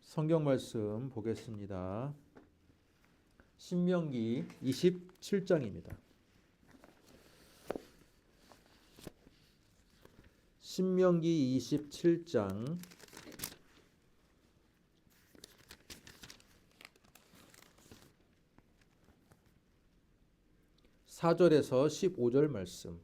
성경 말씀 보겠습니다. 신명기 27장입니다. 신명기 27장 4절에서 15절 말씀.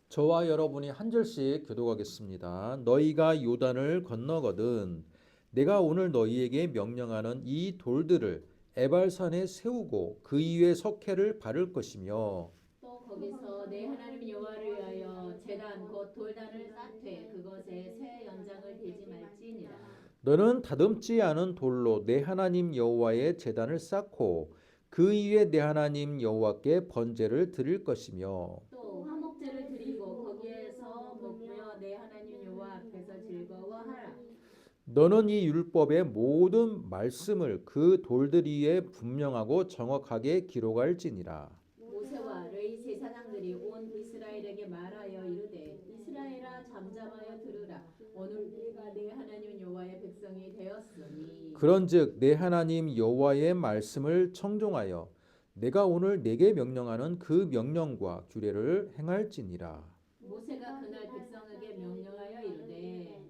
저와 여러분이 한 절씩 교독하겠습니다. 너희가 요단을 건너거든 내가 오늘 너희에게 명령하는 이 돌들을 에발산에 세우고 그 위에 석회를 바를 것이며 또 거기서 내 하나님 여호와를 위하여 제단 곧 돌단을 쌓되 그것에 새 연장을 대지 말지니라. 너는 다듬지 않은 돌로 내 하나님 여호와의 제단을 쌓고 그 위에 내 하나님 여호와께 번제를 드릴 것이며 또 화목제를 드리고 거기에서 먹으며 내 하나님 여호와 앞에서 즐거워하라. 너는 이 율법의 모든 말씀을 그 돌들 위에 분명하고 정확하게 기록할지니라. 모세와 레위 제사장들이 온 이스라엘에게 말하여 이르되 이스라엘아 잠잠하여 들으라. 오늘 네가 내 하나님 여호와의 백성이 되었으니 그런즉 내 하나님 여호와의 말씀을 청종하여 내가 오늘 내게 명령하는 그 명령과 규례를 행할지니라. 모세가 그날 백성에게 명령하여 이르되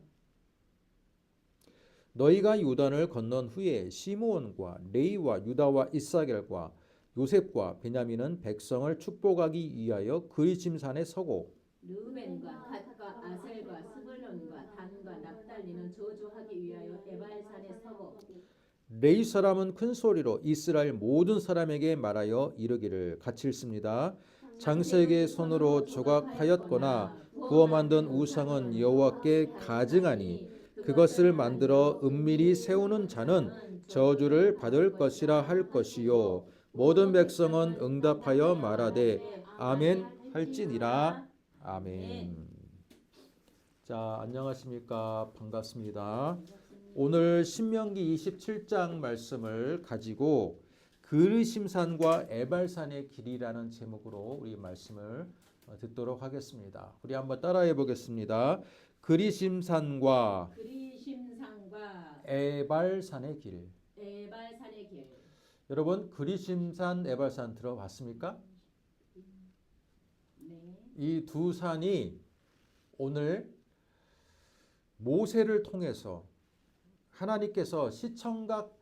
너희가 요단을 건넌 후에 시므온과 레위와 유다와 이사겔과 요셉과 베냐민은 백성을 축복하기 위하여 그리심산에 서고 르우벤과 갓과 아셀과 스불론과 단과 납달리는 저주하기 위하여 에발산에 서고 레위 사람은 큰 소리로 이스라엘 모든 사람에게 말하여 이르기를 같이 읽습니다. 장색의 손으로 조각하였거나 구워 만든 우상은 여호와께 가증하니 그것을 만들어 은밀히 세우는 자는 저주를 받을 것이라 할 것이요 모든 백성은 응답하여 말하되 아멘 할지니라. 아멘. 자, 안녕하십니까? 반갑습니다. 오늘 신명기 27장 말씀을 가지고 그르심산과 에발산의 길이라는 제목으로 우리 말씀을 듣도록 하겠습니다. 우리 한번 따라해 보겠습니다. 그리심산과 에발산의 길. 에발산의 길. 여러분, 그리심산, 에발산 들어봤습니까? 네. 이 두 산이 오늘 모세를 통해서 하나님께서 시청각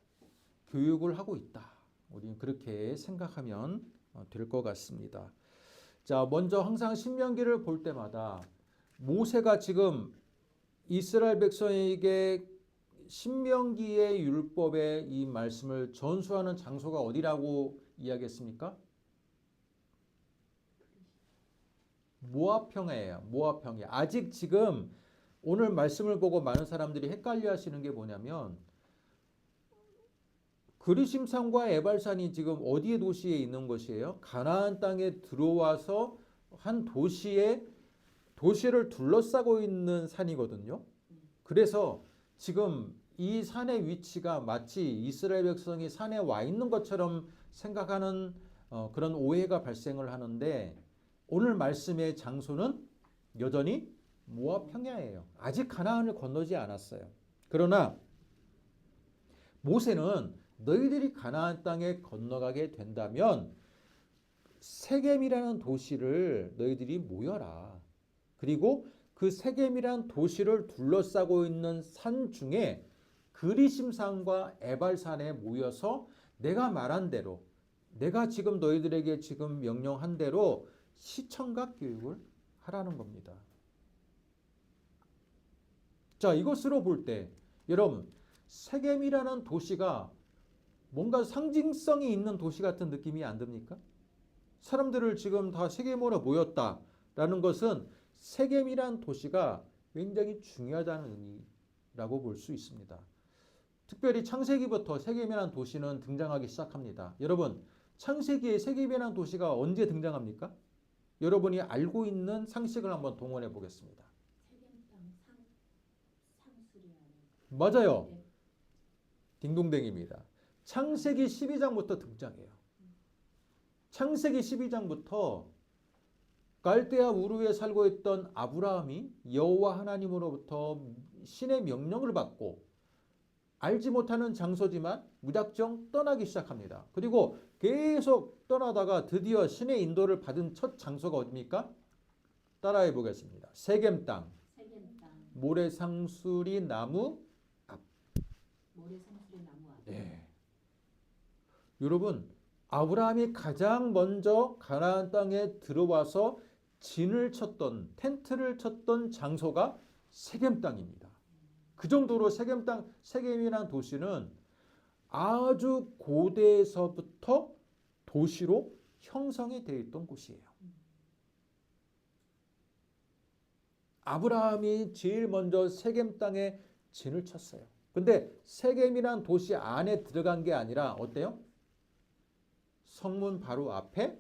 교육을 하고 있다. 우리는 그렇게 생각하면 될 것 같습니다. 자, 먼저 항상 신명기를 볼 때마다 모세가 지금 이스라엘 백성에게 신명기의 율법의 이 말씀을 전수하는 장소가 어디라고 이야기했습니까? 모압 평야예요. 모압 평야. 아직 지금 오늘 말씀을 보고 많은 사람들이 헷갈려 하시는 게 뭐냐면 그리심산과 에발산이 지금 어디의 도시에 있는 것이에요? 가나안 땅에 들어와서 한 도시를 둘러싸고 있는 산이거든요. 그래서 지금 이 산의 위치가 마치 이스라엘 백성이 산에 와 있는 것처럼 생각하는 그런 오해가 발생을 하는데 오늘 말씀의 장소는 여전히 모압 평야예요. 아직 가나안을 건너지 않았어요. 그러나 모세는 너희들이 가나안 땅에 건너가게 된다면 세겜이라는 도시를 너희들이 모여라. 그리고 그 세겜이라는 도시를 둘러싸고 있는 산 중에 그리심산과 에발산에 모여서 내가 말한 대로 내가 지금 너희들에게 지금 명령한 대로 시청각 교육을 하라는 겁니다. 자, 이것으로 볼 때 여러분 세겜이라는 도시가 뭔가 상징성이 있는 도시 같은 느낌이 안 듭니까? 사람들을 지금 다 세겜으로 모였다라는 것은 세겜이라는 도시가 굉장히 중요하다는 의미라고 볼 수 있습니다. 특별히 창세기부터 세겜이라는 도시는 등장하기 시작합니다. 여러분, 창세기에 세겜이라는 도시가 언제 등장합니까? 여러분이 알고 있는 상식을 한번 동원해 보겠습니다. 맞아요. 딩동댕입니다. 창세기 12장부터 등장해요. 창세기 12장부터 갈대아 우르에 살고 있던 아브라함이 여호와 하나님으로부터 신의 명령을 받고 알지 못하는 장소지만 무작정 떠나기 시작합니다. 그리고 계속 떠나다가 드디어 신의 인도를 받은 첫 장소가 어디입니까? 따라해 보겠습니다. 세겜 땅, 세겜 땅, 모래상수리 나무 앞. 모래상수리 나무 앞. 네. 여러분, 아브라함이 가장 먼저 가나안 땅에 들어와서 진을 쳤던, 텐트를 쳤던 장소가 세겜 땅입니다. 그 정도로 세겜 땅, 세겜이라는 도시는 아주 고대에서부터 도시로 형성이 되어 있던 곳이에요. 아브라함이 제일 먼저 세겜 땅에 진을 쳤어요. 근데 세겜이란 도시 안에 들어간 게 아니라 어때요? 성문 바로 앞에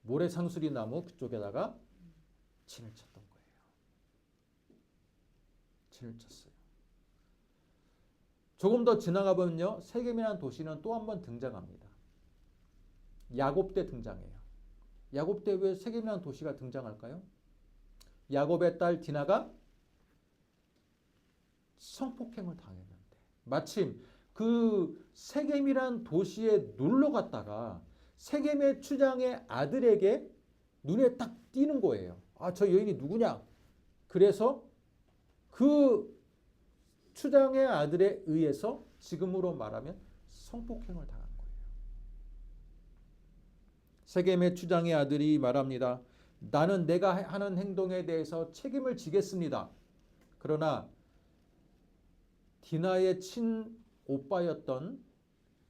모래상수리 나무 그쪽에다가 진을 쳤던 거예요. 진을 쳤어요. 조금 더 지나가 보면요. 세겜이라는 도시는 또 한 번 등장합니다. 야곱 때 등장해요. 야곱 때 왜 세겜이라는 도시가 등장할까요? 야곱의 딸 디나가 성폭행을 당했는데 마침 그 세겜이란 도시에 놀러 갔다가 세겜의 추장의 아들에게 눈에 딱 띄는 거예요. 아, 저 여인이 누구냐? 그래서 그 추장의 아들에 의해서 지금으로 말하면 성폭행을 당한 거예요. 세겜의 추장의 아들이 말합니다. 나는 내가 하는 행동에 대해서 책임을 지겠습니다. 그러나 디나의 친오빠였던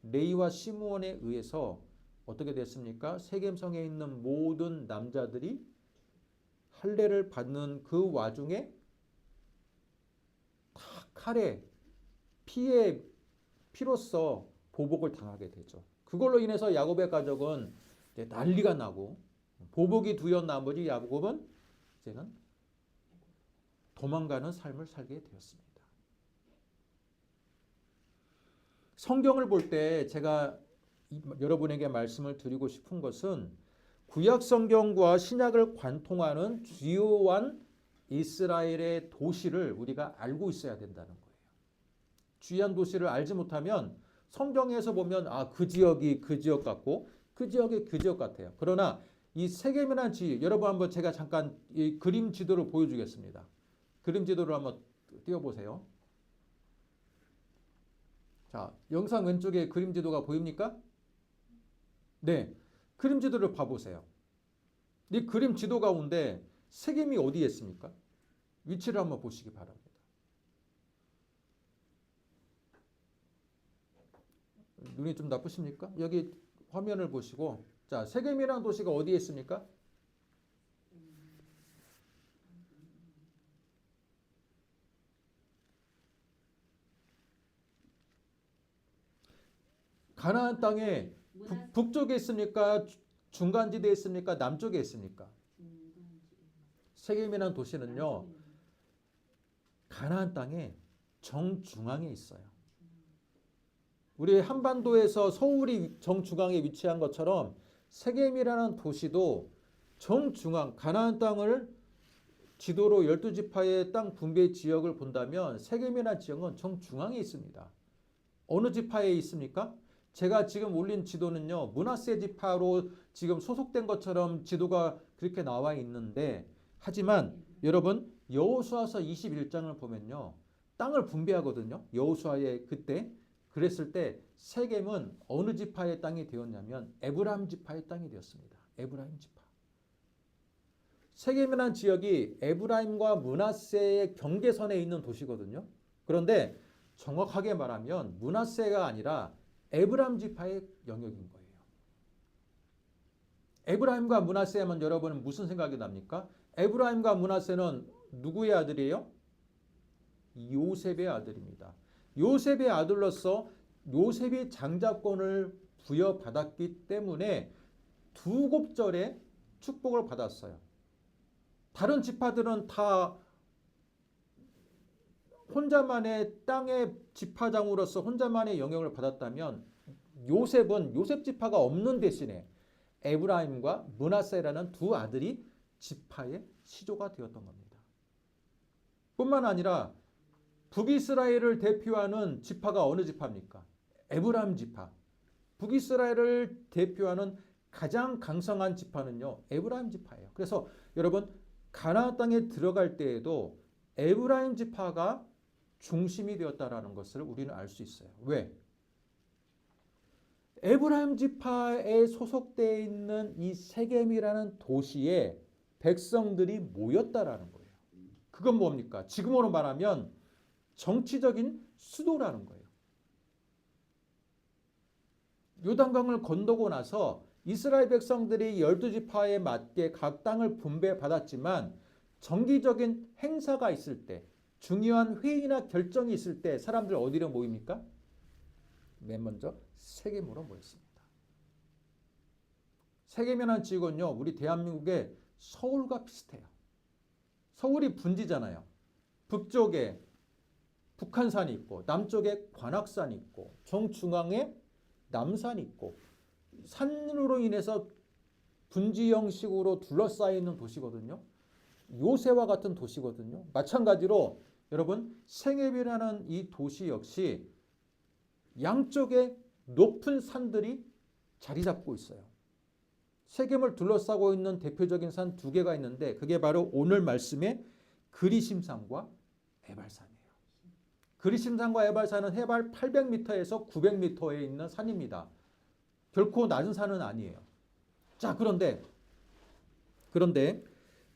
레이와 시므온에 의해서 어떻게 됐습니까? 세겜성에 있는 모든 남자들이 할례를 받는 그 와중에 다 칼에 피로써 보복을 당하게 되죠. 그걸로 인해서 야곱의 가족은 이제 난리가 나고 보복이 두연 나머지 야곱은 이제는 도망가는 삶을 살게 되었습니다. 성경을 볼 때 제가 여러분에게 말씀을 드리고 싶은 것은 구약 성경과 신약을 관통하는 주요한 이스라엘의 도시를 우리가 알고 있어야 된다는 거예요. 주요한 도시를 알지 못하면 성경에서 보면 아, 그 지역이 그 지역 같고 그 지역이 그 지역 같아요. 그러나 이 세겜이라는 지역, 여러분 한번 제가 잠깐 이 그림 지도를 보여주겠습니다. 그림 지도를 한번 띄워보세요. 자, 영상 왼쪽에 그림 지도가 보입니까? 네, 그림 지도를 봐보세요. 이 그림 지도 가운데 세겜이 어디에 있습니까? 위치를 한번 보시기 바랍니다. 눈이 좀 나쁘십니까? 여기 화면을 보시고, 자, 세겜이라는 도시가 어디에 있습니까? 가나안 땅에 북쪽에 있습니까? 중간지대에 있습니까? 남쪽에 있습니까? 세겜이라는 도시는요, 가나안 땅의 정중앙에 있어요. 우리 한반도에서 서울이 정중앙에 위치한 것처럼 세겜이라는 도시도 정중앙, 가나안 땅을 지도로 12지파의 땅 분배 지역을 본다면 세겜이라는 지역은 정중앙에 있습니다. 어느 지파에 있습니까? 제가 지금 올린 지도는요, 므낫세 지파로 지금 소속된 것처럼 지도가 그렇게 나와 있는데, 하지만 여러분 여호수아서 21장을 보면요, 땅을 분배하거든요. 여호수아의 그때 그랬을 때 세겜은 어느 지파의 땅이 되었냐면 에브라임 지파의 땅이 되었습니다. 에브라임 지파. 세겜이라는 지역이 에브라임과 므낫세의 경계선에 있는 도시거든요. 그런데 정확하게 말하면 므낫세가 아니라 에브라임 지파의 영역인 거예요. 에브라임과 므낫세 하면 여러분은 무슨 생각이 납니까? 에브라임과 므낫세는 누구의 아들이에요? 요셉의 아들입니다. 요셉의 아들로서 요셉이 장자권을 부여받았기 때문에 두 곱절의 축복을 받았어요. 다른 지파들은 다 혼자만의 땅의 지파장으로서 혼자만의 영역을 받았다면 요셉은 요셉 지파가 없는 대신에 에브라임과 므낫세라는 두 아들이 지파의 시조가 되었던 겁니다. 뿐만 아니라 북이스라엘을 대표하는 지파가 어느 지파입니까? 에브라임 지파. 북이스라엘을 대표하는 가장 강성한 지파는요, 에브라임 지파예요. 그래서 여러분 가나안 땅에 들어갈 때에도 에브라임 지파가 중심이 되었다라는 것을 우리는 알 수 있어요. 왜? 에브라임 지파에 소속되어 있는 이 세겜이라는 도시에 백성들이 모였다라는 거예요. 그건 뭡니까? 지금으로 말하면 정치적인 수도라는 거예요. 요단강을 건너고 나서 이스라엘 백성들이 12지파에 맞게 각 땅을 분배받았지만 정기적인 행사가 있을 때, 중요한 회의나 결정이 있을 때 사람들 어디로 모입니까? 맨 먼저 세겜으로 모였습니다. 세겜이라는 지역은요, 우리 대한민국의 서울과 비슷해요. 서울이 분지잖아요. 북쪽에 북한산이 있고 남쪽에 관악산이 있고 정중앙에 남산이 있고 산으로 인해서 분지 형식으로 둘러싸여 있는 도시거든요. 요새와 같은 도시거든요. 마찬가지로 여러분 세겜이라는 이 도시 역시 양쪽에 높은 산들이 자리 잡고 있어요. 세겜을 둘러싸고 있는 대표적인 산 두 개가 있는데 그게 바로 오늘 말씀의 그리심산과 에발산이에요. 그리심산과 에발산은 해발 800m에서 900m에 있는 산입니다. 결코 낮은 산은 아니에요. 자, 그런데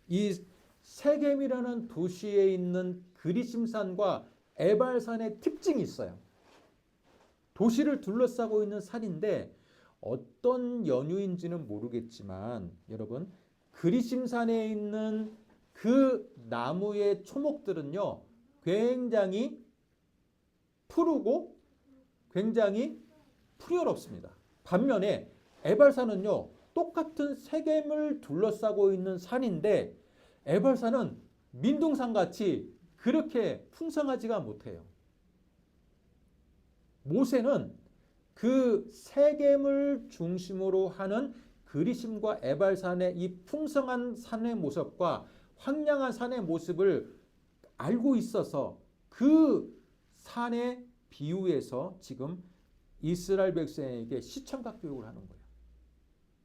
이 세겜이라는 도시에 있는 그리심산과 에발산의 특징이 있어요. 도시를 둘러싸고 있는 산인데 어떤 연유인지는 모르겠지만 여러분 그리심산에 있는 그 나무의 초목들은요 굉장히 푸르고 굉장히 푸르럽습니다. 반면에 에발산은요 똑같은 세겜을 둘러싸고 있는 산인데 에발산은 민둥산같이 그렇게 풍성하지가 못해요. 모세는 그 세겜을 중심으로 하는 그리심과 에발산의 이 풍성한 산의 모습과 황량한 산의 모습을 알고 있어서 그 산의 비유에서 지금 이스라엘 백성에게 시청각 교육을 하는 거예요.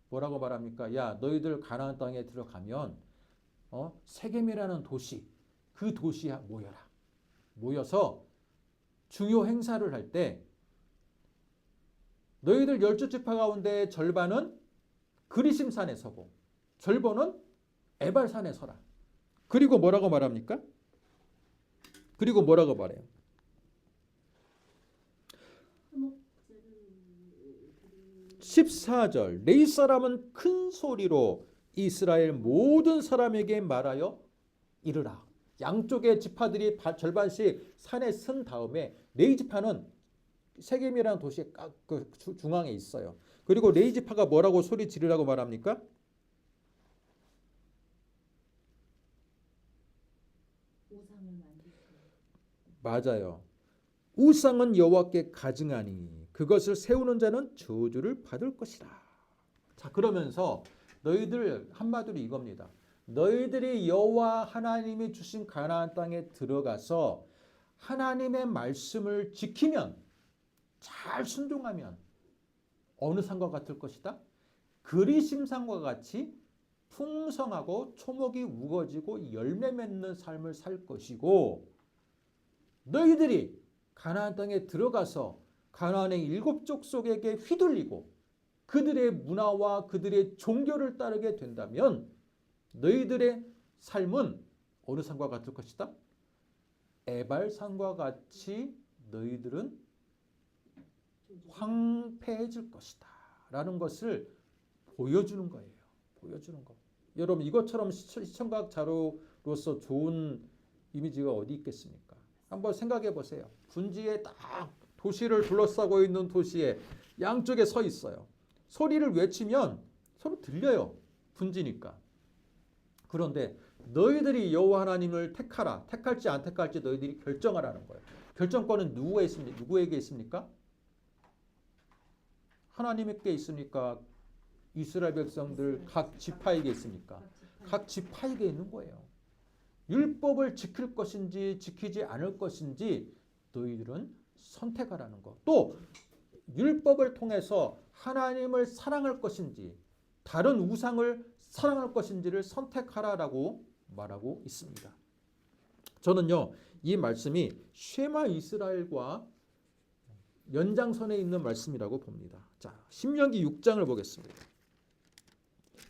뭐라고 말합니까? 야, 너희들 가나안 땅에 들어가면 세겜이라는 도시, 그 도시에 모여라. 모여서 중요 행사를 할 때 너희들 12지파 가운데 절반은 그리심산에 서고 절반은 에발산에 서라. 그리고 뭐라고 말합니까? 그리고 뭐라고 말해요? 14절 네 사람은 큰 소리로 이스라엘 모든 사람에게 말하여 이르라. 양쪽의 지파들이 절반씩 산에 쓴 다음에 네 지파는 세겜이라는 도시의 그 중앙에 있어요. 그리고 네 지파가 뭐라고 소리 지르라고 말합니까? 우상을 만드시고. 맞아요. 우상은 여호와께 가증하니 그것을 세우는 자는 저주를 받을 것이라. 자, 그러면서 너희들 한마디로 이겁니다. 너희들이 여호와 하나님이 주신 가나안 땅에 들어가서 하나님의 말씀을 지키면 잘 순종하면 어느 산과 같을 것이다? 그리심산과 같이 풍성하고 초목이 우거지고 열매 맺는 삶을 살 것이고 너희들이 가나안 땅에 들어가서 가나안의 7 족속에게 휘둘리고 그들의 문화와 그들의 종교를 따르게 된다면 너희들의 삶은 어느 산과 같을 것이다? 에발산과 같이 너희들은 황폐해질 것이다 라는 것을 보여주는 거예요. 보여주는 거. 여러분 이것처럼 시청각 자료로서 좋은 이미지가 어디 있겠습니까? 한번 생각해 보세요. 분지에 딱 도시를 둘러싸고 있는 도시에 양쪽에 서 있어요. 소리를 외치면 서로 들려요. 분지니까. 그런데 너희들이 여호와 하나님을 택하라. 택할지 안 택할지 너희들이 결정하라는 거예요. 결정권은 누구에게 있습니까? 하나님께 있습니까? 이스라엘 백성들 각 지파에게 있습니까? 각 지파에게 있는 거예요. 율법을 지킬 것인지 지키지 않을 것인지 너희들은 선택하라는 거. 또 율법을 통해서 하나님을 사랑할 것인지 다른 우상을 사랑할 것인지를 선택하라라고 말하고 있습니다. 저는요, 이 말씀이 쉐마 이스라엘과 연장선에 있는 말씀이라고 봅니다. 자, 신명기 6장을 보겠습니다.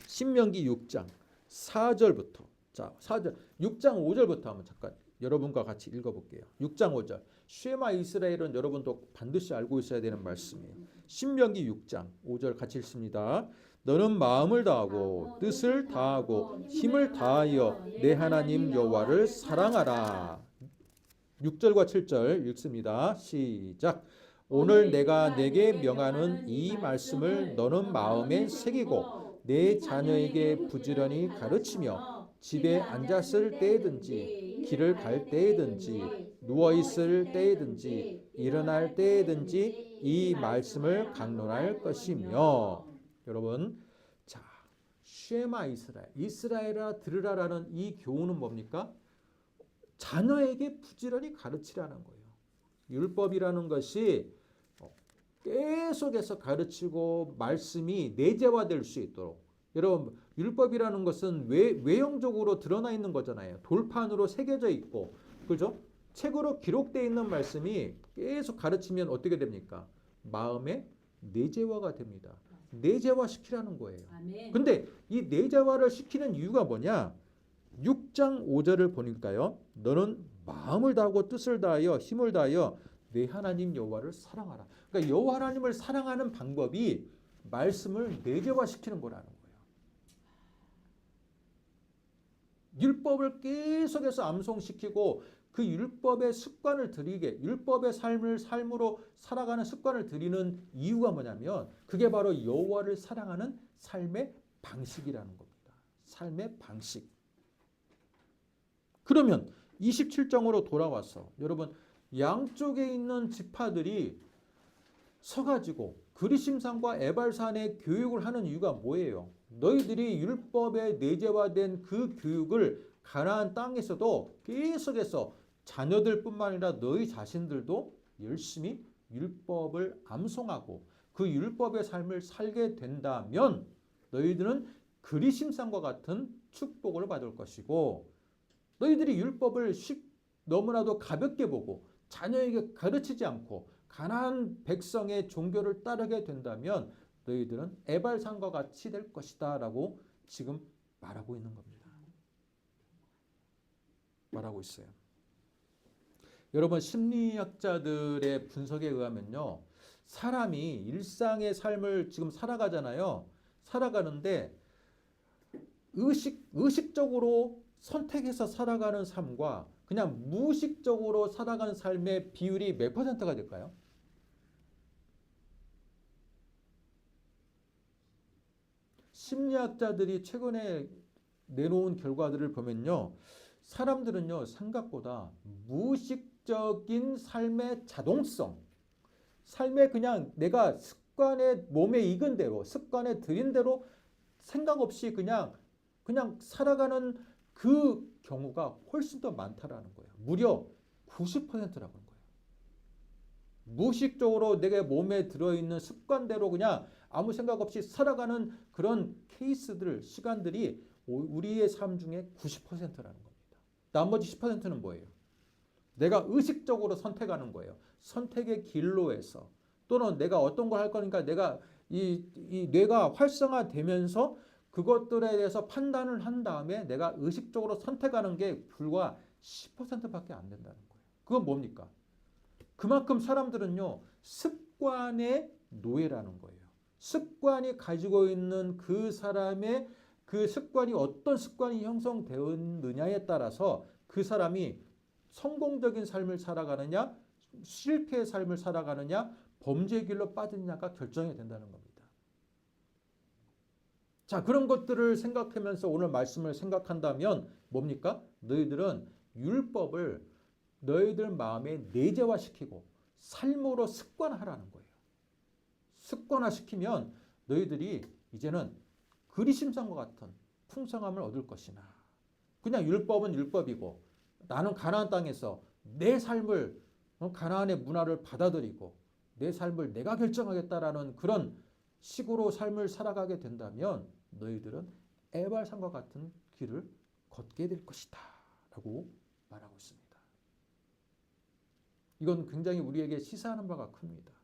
신명기 6장 4절부터, 자, 4절, 6장 5절부터 한번 잠깐 여러분과 같이 읽어볼게요. 6장 5절. 쉐마 이스라엘은 여러분도 반드시 알고 있어야 되는 말씀이에요. 신명기 6장 5절 같이 읽습니다. 너는 마음을 다하고 뜻을 다하고 힘을 다하여 내 하나님 여호와를 사랑하라. 6절과 7절 읽습니다. 시작. 오늘 내가 내게 명하는 이 말씀을 너는 마음에 새기고 내 자녀에게 부지런히 가르치며 집에 앉았을 때든지 길을 갈 때든지 누워 있을 때든지 일어날 때든지 이 말씀을 강론할 것이며. 여러분, 자, 쉐마 이스라엘, 이스라엘아 들으라라는 이 교훈은 뭡니까? 자녀에게 부지런히 가르치라는 거예요. 율법이라는 것이 계속해서 가르치고 말씀이 내재화될 수 있도록. 여러분, 율법이라는 것은 외형적으로 드러나 있는 거잖아요. 돌판으로 새겨져 있고, 그죠? 책으로 기록되어 있는 말씀이 계속 가르치면 어떻게 됩니까? 마음에 내재화가 됩니다. 내재화 시키라는 거예요. 아멘. 근데 이 내재화를 시키는 이유가 뭐냐? 6장 5절을 보니까요. 너는 마음을 다하고 뜻을 다하여 힘을 다하여 내 하나님 여호와를 사랑하라. 그러니까 여호와 하나님을 사랑하는 방법이 말씀을 내재화시키는 거라는 거예요. 율법을 계속해서 암송시키고 그 율법의 습관을 들이게, 율법의 삶으로 살아가는 습관을 들이는 이유가 뭐냐면 그게 바로 여호와를 사랑하는 삶의 방식이라는 겁니다. 삶의 방식. 그러면 27장으로 돌아와서 여러분, 양쪽에 있는 지파들이 서가지고 그리심산과 에발산의 교육을 하는 이유가 뭐예요? 너희들이 율법에 내재화된 그 교육을 가나안 땅에서도 계속해서 자녀들뿐만 아니라 너희 자신들도 열심히 율법을 암송하고 그 율법의 삶을 살게 된다면 너희들은 그리심산과 같은 축복을 받을 것이고, 너희들이 율법을 너무나도 가볍게 보고 자녀에게 가르치지 않고 가나안 백성의 종교를 따르게 된다면 너희들은 에발산과 같이 될 것이다 라고 지금 말하고 있는 겁니다. 말하고 있어요. 여러분, 심리학자들의 분석에 의하면요, 사람이 일상의 삶을 지금 살아가잖아요. 살아가는데 의식적으로 선택해서 살아가는 삶과 그냥 무의식적으로 살아가는 삶의 비율이 몇 퍼센트가 될까요? 심리학자들이 최근에 내놓은 결과들을 보면요, 사람들은요 생각보다 무의식적인 삶의 자동성, 삶에 그냥 내가 습관에 몸에 익은 대로, 습관에 들인 대로 생각 없이 그냥 살아가는 그 경우가 훨씬 더 많다라는 거예요. 무려 90%라고 하는 거예요. 무의식적으로 내가 몸에 들어있는 습관대로 그냥 아무 생각 없이 살아가는 그런 케이스들, 시간들이 우리의 삶 중에 90%라는 겁니다. 나머지 10%는 뭐예요? 내가 의식적으로 선택하는 거예요. 선택의 길로에서, 또는 내가 어떤 걸 할 거니까 내가 이 뇌가 활성화되면서 그것들에 대해서 판단을 한 다음에 내가 의식적으로 선택하는 게 불과 10%밖에 안 된다는 거예요. 그건 뭡니까? 그만큼 사람들은요, 습관의 노예라는 거예요. 습관이 가지고 있는 그 사람의 그 습관이 어떤 습관이 형성되었느냐에 따라서 그 사람이 성공적인 삶을 살아가느냐, 실패의 삶을 살아가느냐, 범죄의 길로 빠지느냐가 결정이 된다는 겁니다. 자, 그런 것들을 생각하면서 오늘 말씀을 생각한다면 뭡니까? 너희들은 율법을 너희들 마음에 내재화시키고 삶으로 습관화하라는 거예요. 습관화시키면 너희들이 이제는 그리심산과 같은 풍성함을 얻을 것이나 그냥 율법은 율법이고 나는 가나안 땅에서 내 삶을 가나안의 문화를 받아들이고 내 삶을 내가 결정하겠다라는 그런 식으로 삶을 살아가게 된다면 너희들은 에발산과 같은 길을 걷게 될 것이다 라고 말하고 있습니다. 이건 굉장히 우리에게 시사하는 바가 큽니다.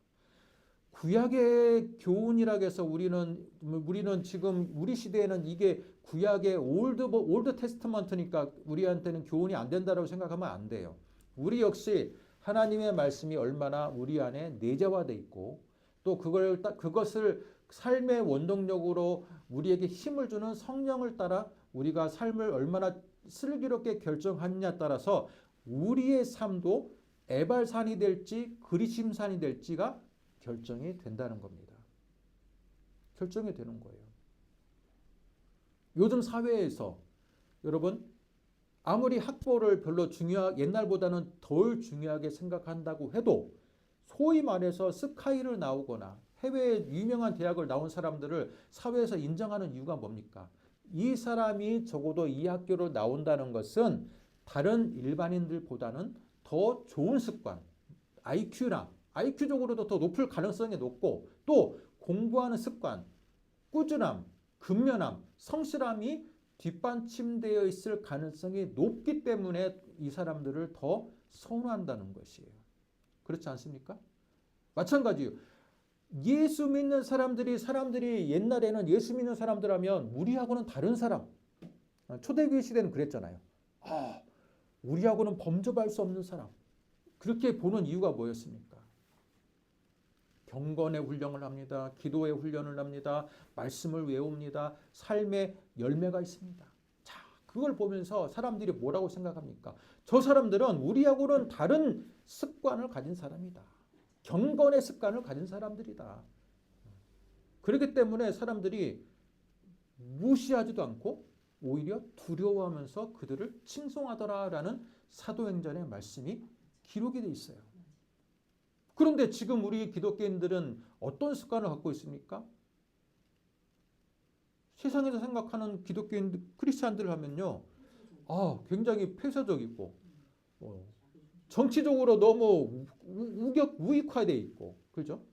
구약의 교훈이라고 해서 우리는 지금 우리 시대에는 이게 구약의 올드 테스트먼트니까 우리한테는 교훈이 안 된다고 생각하면 안 돼요. 우리 역시 하나님의 말씀이 얼마나 우리 안에 내재화되어 있고 또 그것을 삶의 원동력으로 우리에게 힘을 주는 성령을 따라 우리가 삶을 얼마나 슬기롭게 결정하느냐에 따라서 우리의 삶도 에발산이 될지 그리심산이 될지가 결정이 된다는 겁니다. 결정이 되는 거예요. 요즘 사회에서 여러분 아무리 학벌을 별로 옛날보다는 덜 중요하게 생각한다고 해도 소위 말해서 스카이를 나오거나 해외의 유명한 대학을 나온 사람들을 사회에서 인정하는 이유가 뭡니까? 이 사람이 적어도 이 학교를 나온다는 것은 다른 일반인들보다는 더 좋은 습관, IQ적으로도 더 높을 가능성이 높고 또 공부하는 습관, 꾸준함, 근면함, 성실함이 뒷받침되어 있을 가능성이 높기 때문에 이 사람들을 더 선호한다는 것이에요. 그렇지 않습니까? 마찬가지예요. 예수 믿는 사람들이 옛날에는 예수 믿는 사람들 하면 우리하고는 다른 사람, 초대교회 시대는 그랬잖아요. 우리하고는 범접할 수 없는 사람. 그렇게 보는 이유가 뭐였습니까? 경건의 훈련을 합니다. 기도의 훈련을 합니다. 말씀을 외웁니다. 삶의 열매가 있습니다. 자, 그걸 보면서 사람들이 뭐라고 생각합니까? 저 사람들은 우리하고는 다른 습관을 가진 사람이다. 경건의 습관을 가진 사람들이다. 그렇기 때문에 사람들이 무시하지도 않고 오히려 두려워하면서 그들을 칭송하더라라는 사도행전의 말씀이 기록이 되어 있어요. 그런데 지금 우리 기독교인들은 어떤 습관을 갖고 있습니까? 세상에서 생각하는 기독교인 크리스찬들을 하면요, 굉장히 폐쇄적이고 정치적으로 너무 우익화되어 있고, 그렇죠?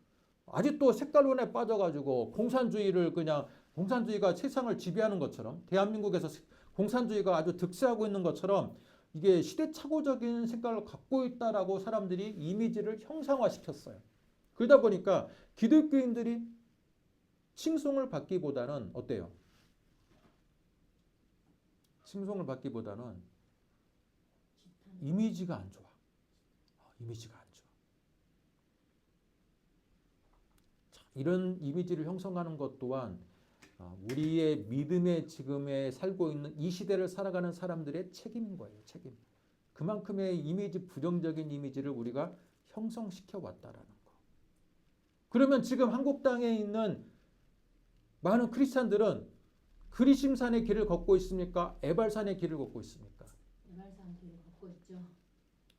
아직도 색깔론에 빠져가지고 공산주의가 세상을 지배하는 것처럼 대한민국에서 공산주의가 아주 득세하고 있는 것처럼 이게 시대착오적인 생각을 갖고 있다라고 사람들이 이미지를 형상화시켰어요. 그러다 보니까 기독교인들이 칭송을 받기보다는 어때요? 칭송을 받기보다는 이미지가 안 좋아. 이미지가 안 좋아. 자, 이런 이미지를 형성하는 것 또한 우리의 믿음의 지금에 살고 있는 이 시대를 살아가는 사람들의 책임인 거예요. 책임. 그만큼의 부정적인 이미지를 우리가 형성시켜 왔다라는 거. 그러면 지금 한국 땅에 있는 많은 크리스찬들은 그리심산의 길을 걷고 있습니까? 에발산의 길을 걷고 있습니까? 에발산 길을 걷고 있죠.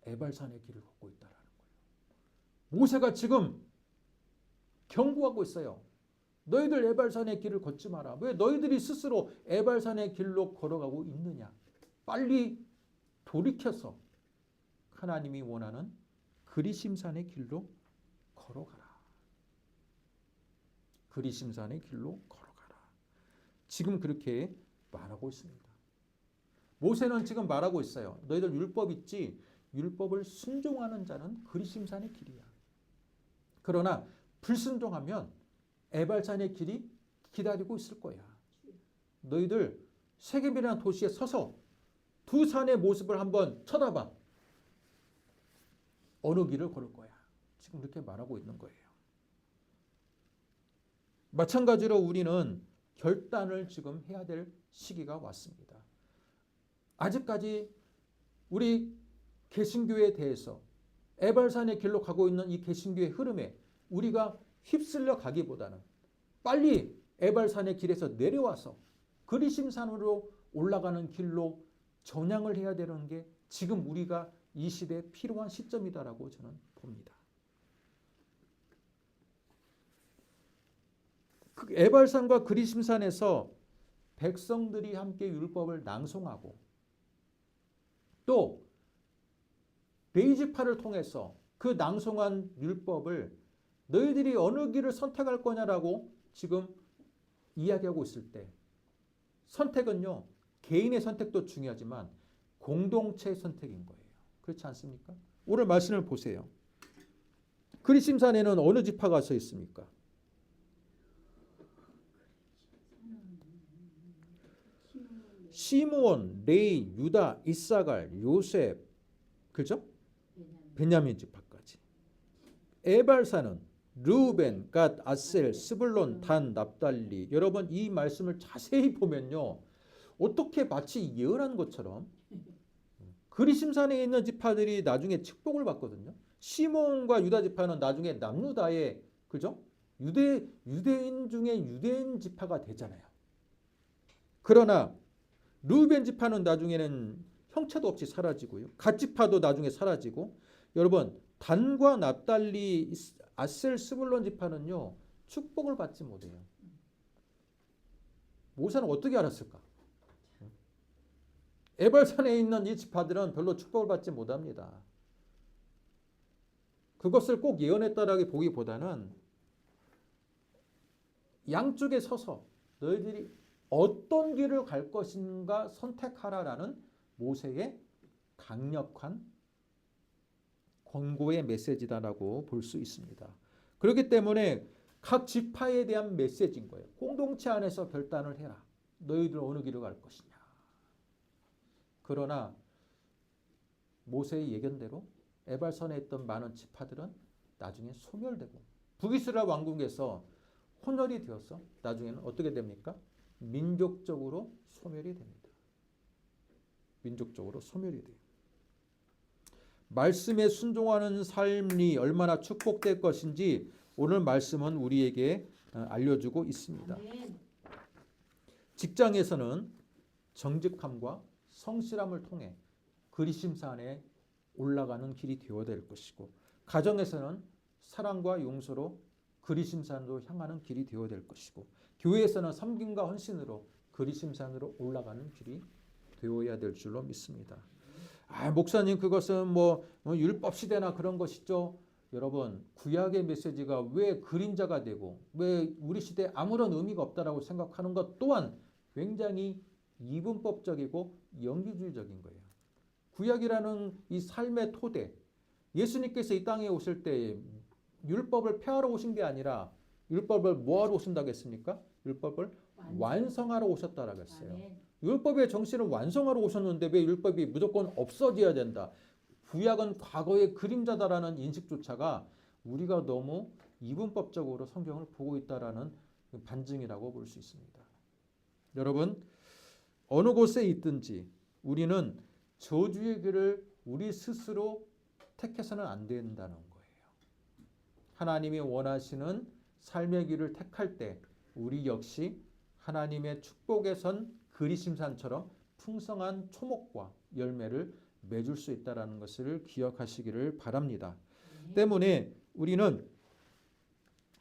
에발산의 길을 걷고 있다라는 거예요. 모세가 지금 경고하고 있어요. 너희들 에발산의 길을 걷지 마라. 왜 너희들이 스스로 에발산의 길로 걸어가고 있느냐? 빨리 돌이켜서 하나님이 원하는 그리심산의 길로 걸어가라. 그리심산의 길로 걸어가라. 지금 그렇게 말하고 있습니다. 모세는 지금 말하고 있어요. 너희들 율법 있지? 율법을 순종하는 자는 그리심산의 길이야. 그러나 불순종하면 에발산의 길이 기다리고 있을 거야. 너희들 세겜이라는 도시에 서서 두 산의 모습을 한번 쳐다봐. 어느 길을 걸을 거야. 지금 그렇게 말하고 있는 거예요. 마찬가지로 우리는 결단을 지금 해야 될 시기가 왔습니다. 아직까지 우리 개신교에 대해서 에발산의 길로 가고 있는 이 개신교의 흐름에 우리가 휩쓸려 가기보다는 빨리 에발산의 길에서 내려와서 그리심산으로 올라가는 길로 전향을 해야 되는 게 지금 우리가 이 시대에 필요한 시점이다라고 저는 봅니다. 그 에발산과 그리심산에서 백성들이 함께 율법을 낭송하고 또 레위지파를 통해서 그 낭송한 율법을 너희들이 어느 길을 선택할 거냐라고 지금 이야기하고 있을 때 선택은요, 개인의 선택도 중요하지만 공동체의 선택인 거예요. 그렇지 않습니까? 오늘 말씀을 보세요. 그리심산에는 어느 지파가 서 있습니까? 시므온, 레위, 유다, 이사갈, 요셉, 그죠? 베냐민 지파까지. 에발산은 르우벤, 갓, 아셀, 스불론, 단, 납달리. 여러분 이 말씀을 자세히 보면요, 어떻게 마치 예언한 것처럼 그리심산에 있는 지파들이 나중에 축복을 받거든요. 시몬과 유다 지파는 나중에 남유다의, 그죠? 유대인 중에 유대인 지파가 되잖아요. 그러나 르우벤 지파는 나중에는 형체도 없이 사라지고요. 갓 지파도 나중에 사라지고, 여러분 단과 납달리, 아셀, 스불론 지파는요 축복을 받지 못해요. 모세는 어떻게 알았을까? 에발산에 있는 이 지파들은 별로 축복을 받지 못합니다. 그것을 꼭 예언했다라고 보기보다는 양쪽에 서서 너희들이 어떤 길을 갈 것인가 선택하라라는 모세의 강력한 권고의 메시지다라고 볼 수 있습니다. 그렇기 때문에 각 지파에 대한 메시지인 거예요. 공동체 안에서 결단을 해라. 너희들 어느 길을 갈 것이냐. 그러나 모세의 예견대로 에발산에 있던 많은 지파들은 나중에 소멸되고 북이스라엘 왕국에서 혼혈이 되어서 나중에는 어떻게 됩니까? 민족적으로 소멸이 됩니다. 민족적으로 소멸이 돼요. 말씀에 순종하는 삶이 얼마나 축복될 것인지 오늘 말씀은 우리에게 알려주고 있습니다. 직장에서는 정직함과 성실함을 통해 그리심산에 올라가는 길이 되어야 될 것이고, 가정에서는 사랑과 용서로 그리심산으로 향하는 길이 되어야 될 것이고, 교회에서는 섬김과 헌신으로 그리심산으로 올라가는 길이 되어야 될 줄로 믿습니다. 목사님 그것은 뭐 율법 시대나 그런 것이죠. 여러분 구약의 메시지가 왜 그림자가 되고 왜 우리 시대에 아무런 의미가 없다라고 생각하는 것 또한 굉장히 이분법적이고 영기주의적인 거예요. 구약이라는 이 삶의 토대, 예수님께서 이 땅에 오실 때 율법을 폐하러 오신 게 아니라 율법을 뭐하러 오신다고 했습니까? 율법을 완성하러 오셨다라고 했어요. 율법의 정신을 완성하러 오셨는데 왜 율법이 무조건 없어져야 된다. 구약은 과거의 그림자다라는 인식조차가 우리가 너무 이분법적으로 성경을 보고 있다라는 반증이라고 볼 수 있습니다. 여러분 어느 곳에 있든지 우리는 저주의 길을 우리 스스로 택해서는 안 된다는 거예요. 하나님이 원하시는 삶의 길을 택할 때 우리 역시 하나님의 축복에 선 그리심산처럼 풍성한 초목과 열매를 맺을 수 있다는 것을 기억하시기를 바랍니다. 때문에 우리는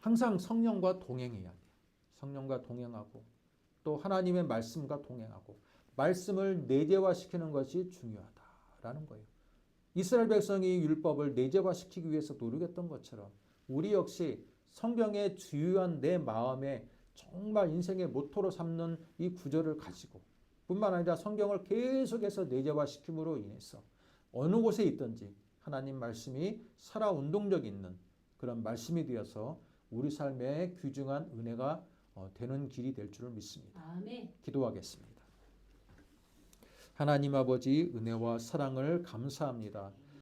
항상 성령과 동행해야 돼요. 성령과 동행하고 또 하나님의 말씀과 동행하고 말씀을 내재화시키는 것이 중요하다라는 거예요. 이스라엘 백성이 율법을 내재화시키기 위해서 노력했던 것처럼 우리 역시 성경의 주요한 내 마음에 정말 인생의 모토로 삼는 이 구절을 가지고 뿐만 아니라 성경을 계속해서 내재화시킴으로 인해서 어느 곳에 있든지 하나님 말씀이 살아운동력 있는 그런 말씀이 되어서 우리 삶에 귀중한 은혜가 되는 길이 될 줄을 믿습니다. 아멘. 기도하겠습니다. 하나님 아버지 은혜와 사랑을 감사합니다.